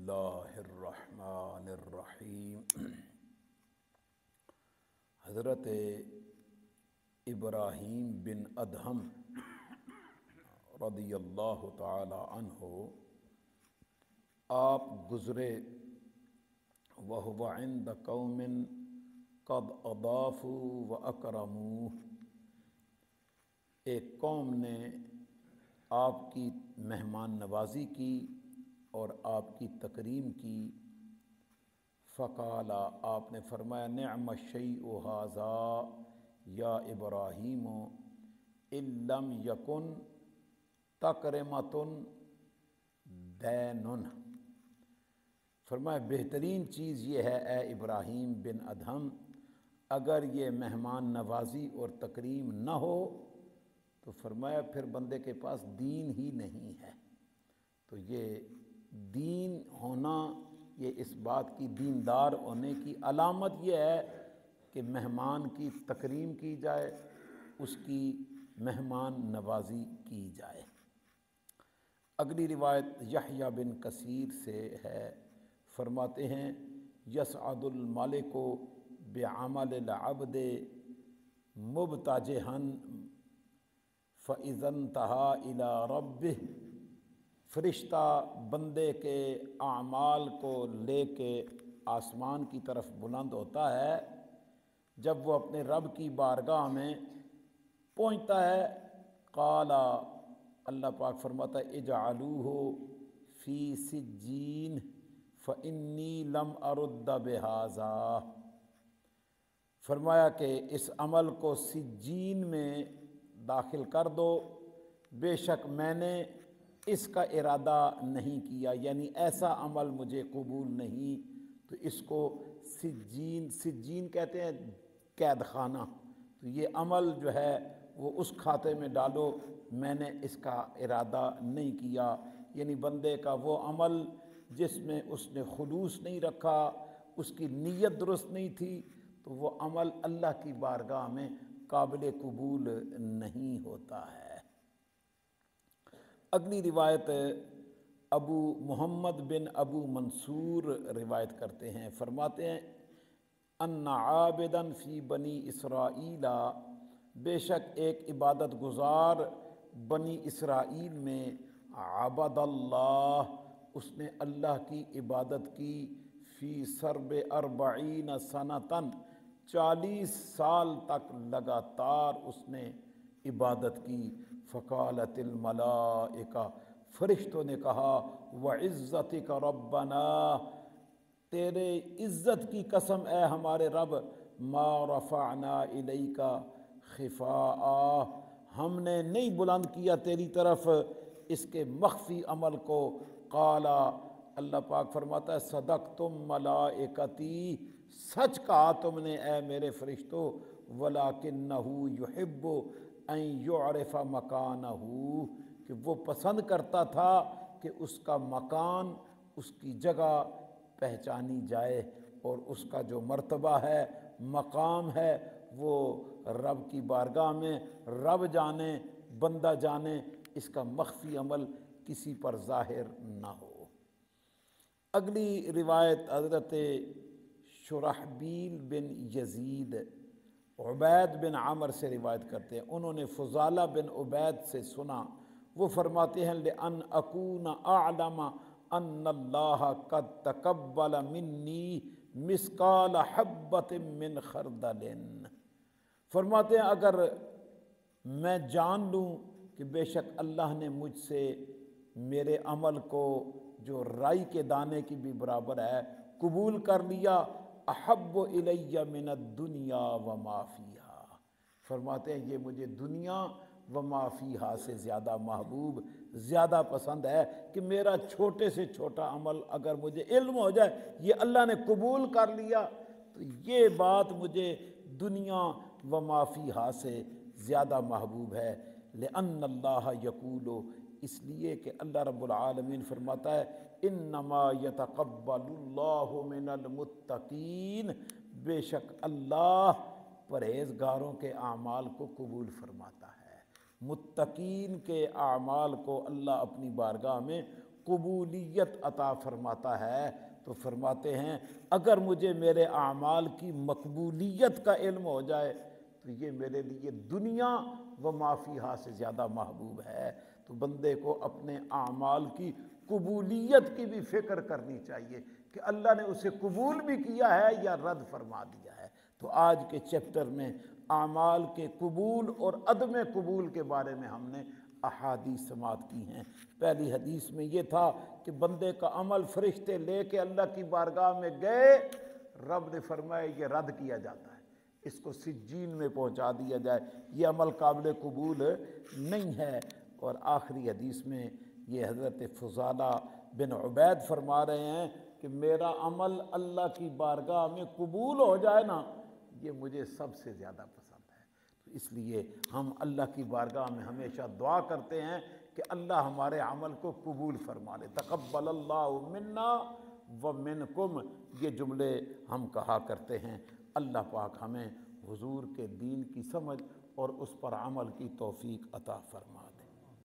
اللہ الرحمن الرحیم۔ حضرت ابراہیم بن ادہم رضی اللہ تعالی عنہ آپ گزرے وَهُوَ عِنْدَ قَوْمٍ قَدْ أَضَافُوا وَأَكْرَمُوهُ، ایک قوم نے آپ کی مہمان نوازی کی اور آپ کی تکریم کی۔ فقال، آپ نے فرمایا نعم الشیء ھذا یا ابراہیم ان لم یکن تکرمۃ دین، فرمایا بہترین چیز یہ ہے اے ابراہیم بن ادہم، اگر یہ مہمان نوازی اور تکریم نہ ہو تو فرمایا پھر بندے کے پاس دین ہی نہیں ہے۔ تو یہ دین ہونا، یہ اس بات کی دیندار ہونے کی علامت یہ ہے کہ مہمان کی تکریم کی جائے، اس کی مہمان نوازی کی جائے۔ اگلی روایت یحییٰ بن کثیر سے ہے، فرماتے ہیں یصعد الملک بعمل العبد مبتجحا فاذا انتهى الى ربه، فرشتہ بندے کے اعمال کو لے کے آسمان کی طرف بلند ہوتا ہے، جب وہ اپنے رب کی بارگاہ میں پہنچتا ہے قال، اللہ پاک فرماتا ہے اجعلوہ فی سجین فانی لم ارد بہذا، فرمایا کہ اس عمل کو سجین میں داخل کر دو، بے شک میں نے اس کا ارادہ نہیں کیا، یعنی ایسا عمل مجھے قبول نہیں، تو اس کو سجین کہتے ہیں قید خانہ، تو یہ عمل جو ہے وہ اس کھاتے میں ڈالو، میں نے اس کا ارادہ نہیں کیا، یعنی بندے کا وہ عمل جس میں اس نے خلوص نہیں رکھا، اس کی نیت درست نہیں تھی، تو وہ عمل اللہ کی بارگاہ میں قابل قبول نہیں ہوتا ہے۔ اگلی روایت ابو محمد بن ابو منصور روایت کرتے ہیں، فرماتے ہیں ان عابدا فی بنی اسرائیل، بے شک ایک عبادت گزار بنی اسرائیل میں، عبد اللہ، اس نے اللہ کی عبادت کی، فی سرب 40 سنۃ، 40 سال تک لگاتار اس نے عبادت کی۔ فقالت الملائکہ، فرشتوں نے کہا وعزتک ربنا، تیرے عزت کی قسم اے ہمارے رب، ما رفعنا الیک خفاء، ہم نے نہیں بلند کیا تیری طرف اس کے مخفی عمل کو۔ قال، اللہ پاک فرماتا ہے صدقتم ملائکتی، سچ کہا تم نے اے میرے فرشتوں، ولکنہ یحب ان یعرف مکانہ، کہ وہ پسند کرتا تھا کہ اس کا مکان، اس کی جگہ پہچانی جائے، اور اس کا جو مرتبہ ہے، مقام ہے، وہ رب کی بارگاہ میں رب جانے، بندہ جانے، اس کا مخفی عمل کسی پر ظاہر نہ ہو۔ اگلی روایت حضرت شرحبیل بن یزید عبید بن عامر سے روایت کرتے ہیں، انہوں نے فضالہ بن عبید سے سنا، وہ فرماتے ہیں لأن اکون اعلم ان اللہ قد تقبل منی مثقال حبۃ من خردل، فرماتے ہیں اگر میں جان لوں کہ بے شک اللہ نے مجھ سے میرے عمل کو جو رائی کے دانے کی بھی برابر ہے قبول کر لیا، احب الی من الدنیا وما فیہا، فرماتے ہیں یہ مجھے دنیا وما فیہا سے زیادہ محبوب، زیادہ پسند ہے، کہ میرا چھوٹے سے چھوٹا عمل اگر مجھے علم ہو جائے یہ اللہ نے قبول کر لیا، تو یہ بات مجھے دنیا وما فیہا سے زیادہ محبوب ہے۔ لأن اللہ یقول، اس لیے کہ اللہ رب العالمین فرماتا ہے انما یتقبل اللہ من المتقین، بے شک اللہ پرہیزگاروں کے اعمال کو قبول فرماتا ہے، متقین کے اعمال کو اللہ اپنی بارگاہ میں قبولیت عطا فرماتا ہے تو فرماتے ہیں اگر مجھے میرے اعمال کی مقبولیت کا علم ہو جائے تو یہ میرے لیے دنیا و ما فیہا سے زیادہ محبوب ہے۔ تو بندے کو اپنے اعمال کی قبولیت کی بھی فکر کرنی چاہیے کہ اللہ نے اسے قبول بھی کیا ہے یا رد فرما دیا ہے۔ تو آج کے چیپٹر میں اعمال کے قبول اور عدم قبول کے بارے میں ہم نے احادیث سماعت کی ہیں۔ پہلی حدیث میں یہ تھا کہ بندے کا عمل فرشتے لے کے اللہ کی بارگاہ میں گئے، رب نے فرمایا یہ رد کیا جاتا ہے، اس کو سجین میں پہنچا دیا جائے، یہ عمل قابل قبول نہیں ہے۔ اور آخری حدیث میں یہ حضرت فضالہ بن عبید فرما رہے ہیں کہ میرا عمل اللہ کی بارگاہ میں قبول ہو جائے نا، یہ مجھے سب سے زیادہ پسند ہے۔ تو اس لیے ہم اللہ کی بارگاہ میں ہمیشہ دعا کرتے ہیں کہ اللہ ہمارے عمل کو قبول فرما لے۔ تقبل اللہ منا و منکم، یہ جملے ہم کہا کرتے ہیں۔ اللہ پاک ہمیں حضور کے دین کی سمجھ اور اس پر عمل کی توفیق عطا فرما دے۔